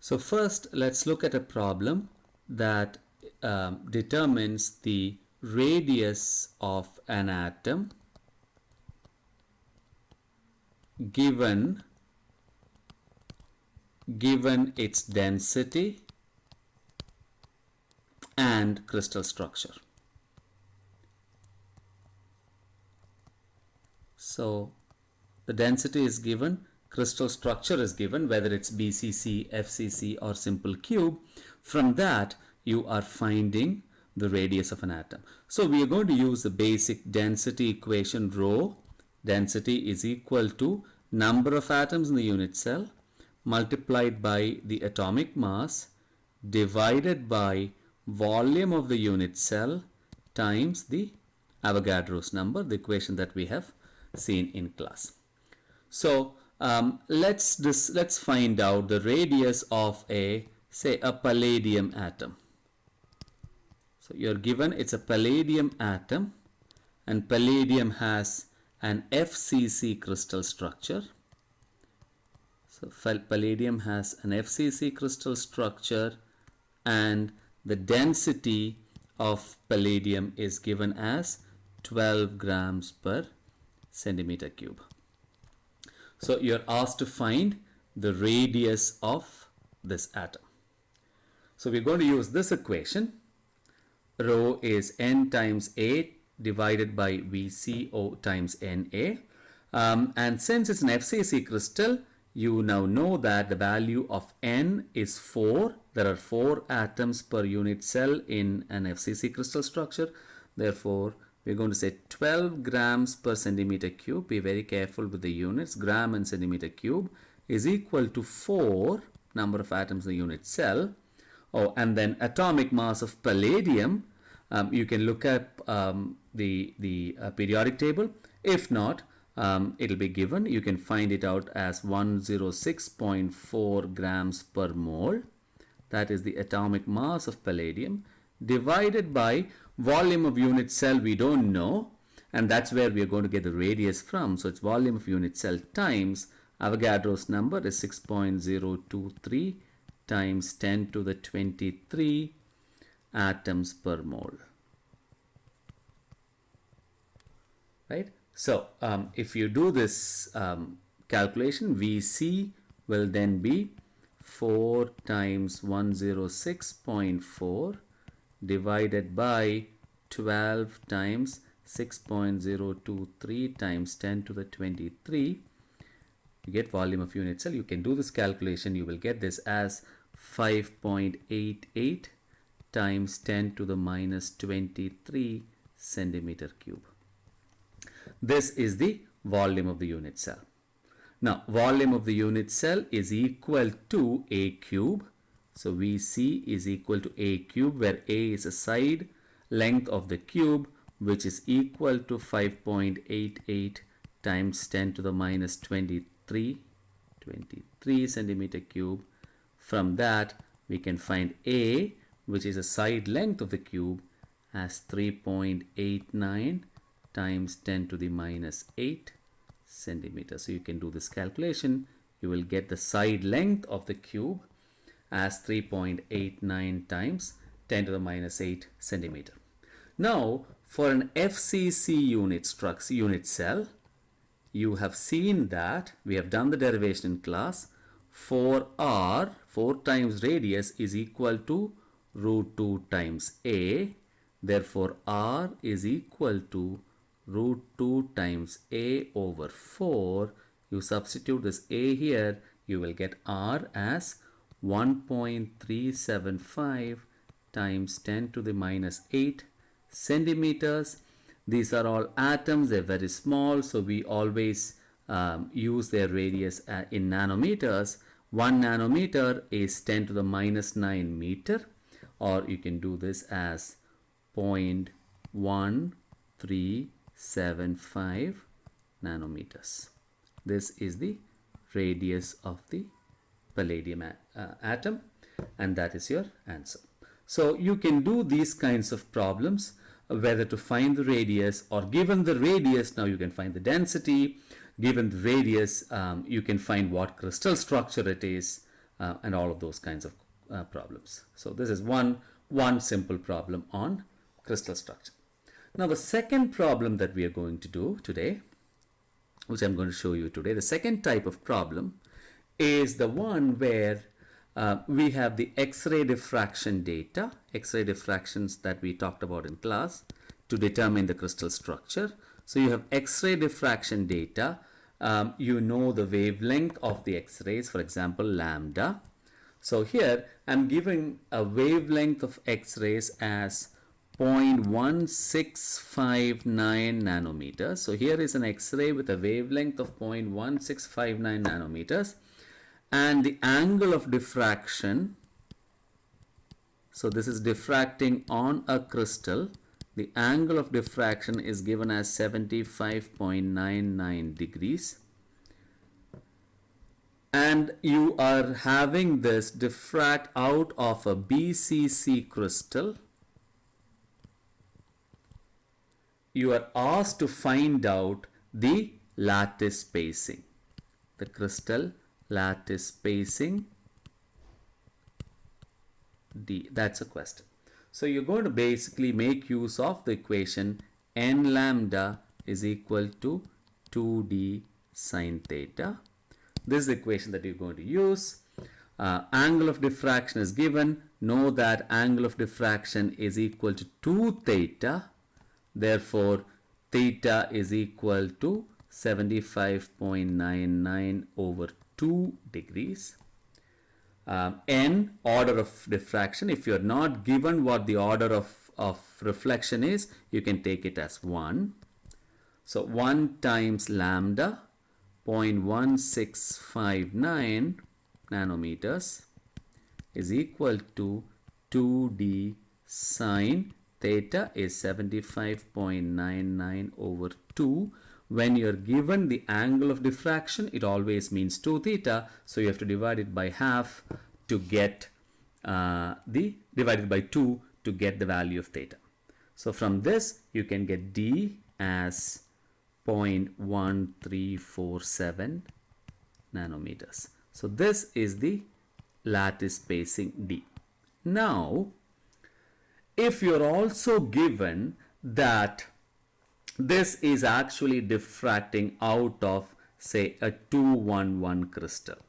So first, let's look at a problem that determines the radius of an atom given its density and crystal structure. So the density is given, crystal structure is given, whether it's BCC, FCC or simple cube. From that you are finding the radius of an atom. So we are going to use the basic density equation. Rho density is equal to number of atoms in the unit cell multiplied by the atomic mass divided by volume of the unit cell times the Avogadro's number, the equation that we have seen in class. So let's find out the radius of a palladium atom. So you're given it's a palladium atom, and palladium has an FCC crystal structure. So palladium has an FCC crystal structure, and the density of palladium is given as 12 grams per centimeter cube. So you're asked to find the radius of this atom. So we're going to use this equation. Rho is N times A divided by VCO times Na. And since it's an FCC crystal, you now know that the value of N is 4. There are 4 atoms per unit cell in an FCC crystal structure. Therefore, we're going to say 12 grams per centimeter cube. Be very careful with the units. Gram and centimeter cube is equal to 4 number of atoms in the unit cell. Oh, and then atomic mass of palladium. You can look at the periodic table. If not, it'll be given. You can find it out as 106.4 grams per mole. That is the atomic mass of palladium divided by volume of unit cell we don't know, and that's where we are going to get the radius from. So it's volume of unit cell times Avogadro's number is 6.023 times 10 to the 23 atoms per mole. Right? So if you do this calculation, VC will then be 4 times 106.4 divided by 12 times 6.023 times 10 to the 23. You get volume of unit cell. You can do this calculation. You will get this as 5.88 times 10 to the minus 23 centimeter cube. This is the volume of the unit cell. Now, volume of the unit cell is equal to A cube. So VC is equal to A cube, where A is a side length of the cube, which is equal to 5.88 times 10 to the minus 23 centimeter cube. From that, we can find A, which is a side length of the cube, as 3.89 times 10 to the minus 8 centimeters. So you can do this calculation. You will get the side length of the cube as 3.89 times 10 to the minus 8 centimeter. Now, for an FCC unit cell, you have seen that we have done the derivation in class. 4R, 4 times radius, is equal to root 2 times A. Therefore, R is equal to root 2 times A over 4. You substitute this A here, you will get R as 1.375 times 10 to the minus 8 centimeters. These are all atoms. They're very small, so we always use their radius in nanometers. 1 nanometer is 10 to the minus 9 meter, or you can do this as 0.1375 nanometers. This is the radius of the palladium atom, and that is your answer. So you can do these kinds of problems, whether to find the radius, or given the radius, now you can find the density. Given the radius, you can find what crystal structure it is. and all of those kinds of problems. So this is one simple problem on crystal structure. Now the second problem that we are going to do today, which I'm going to show you today, the second type of problem is the one where we have the X-ray diffraction data, X-ray diffractions that we talked about in class to determine the crystal structure. So you have X-ray diffraction data. You know the wavelength of the X-rays, for example, lambda. So here I'm giving a wavelength of X-rays as 0.1659 nanometers. So here is an X-ray with a wavelength of 0.1659 nanometers, and the angle of diffraction, so this is diffracting on a crystal, the angle of diffraction is given as 75.99 degrees, and you are having this diffract out of a BCC crystal. You are asked to find out the lattice spacing, the crystal lattice spacing D. That's a question. So you're going to basically make use of the equation n lambda is equal to 2d sine theta. This is the equation that you're going to use. Angle of diffraction is given. Know that angle of diffraction is equal to 2 theta. Therefore, theta is equal to 75.99 over 2 degrees. N, order of diffraction. If you're not given what the order of reflection is, you can take it as 1. So 1 times lambda, 0.1659 nanometers is equal to 2d sine theta is 75.99 over 2. When you're given the angle of diffraction, it always means 2 theta. So you have to divide it by half to get divided by 2 to get the value of theta. So from this, you can get d as 0.1347 nanometers. So this is the lattice spacing d. Now, if you're also given that this is actually diffracting out of, say, a 211 crystal.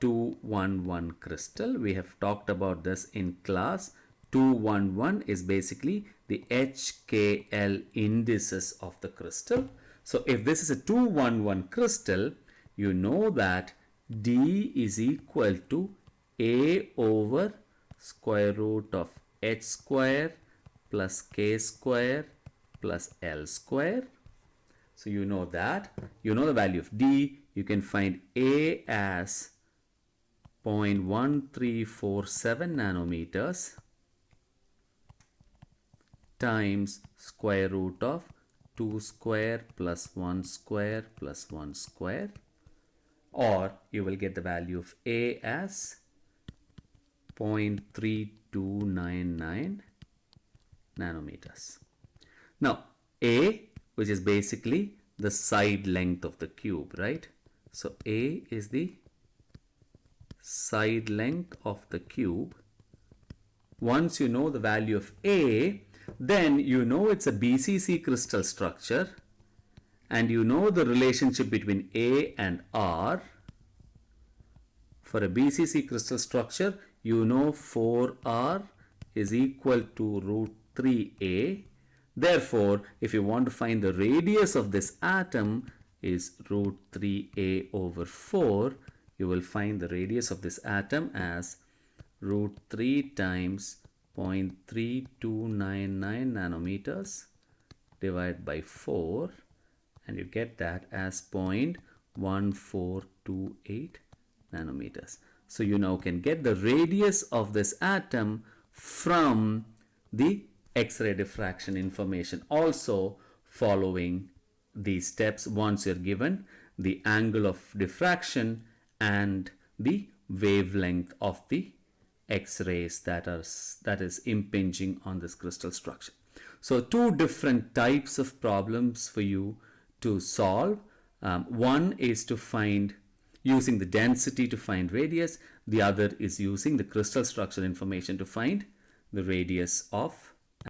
211 crystal, we have talked about this in class. 211 is basically the HKL indices of the crystal. So if this is a 211 crystal, you know that D is equal to A over square root of H square plus K square plus L square. So you know that. You know the value of D. You can find A as 0.1347 nanometers times square root of 2 square plus 1 square plus 1 square, or you will get the value of A as 0.3299 nanometers. Now, A, which is basically the side length of the cube, right? So A is the side length of the cube. Once you know the value of A, then you know it's a BCC crystal structure, and you know the relationship between A and R. For a BCC crystal structure, you know 4R is equal to root 3A. Therefore, if you want to find the radius of this atom is root 3A over 4, you will find the radius of this atom as root 3 times 0.3299 nanometers divided by 4, and you get that as 0.1428 nanometers. So you now can get the radius of this atom from the X-ray diffraction information. Also, following these steps, once you're given the angle of diffraction and the wavelength of the X-rays that is impinging on this crystal structure. So two different types of problems for you to solve. One is to find using the density to find radius. The other is using the crystal structure information to find the radius of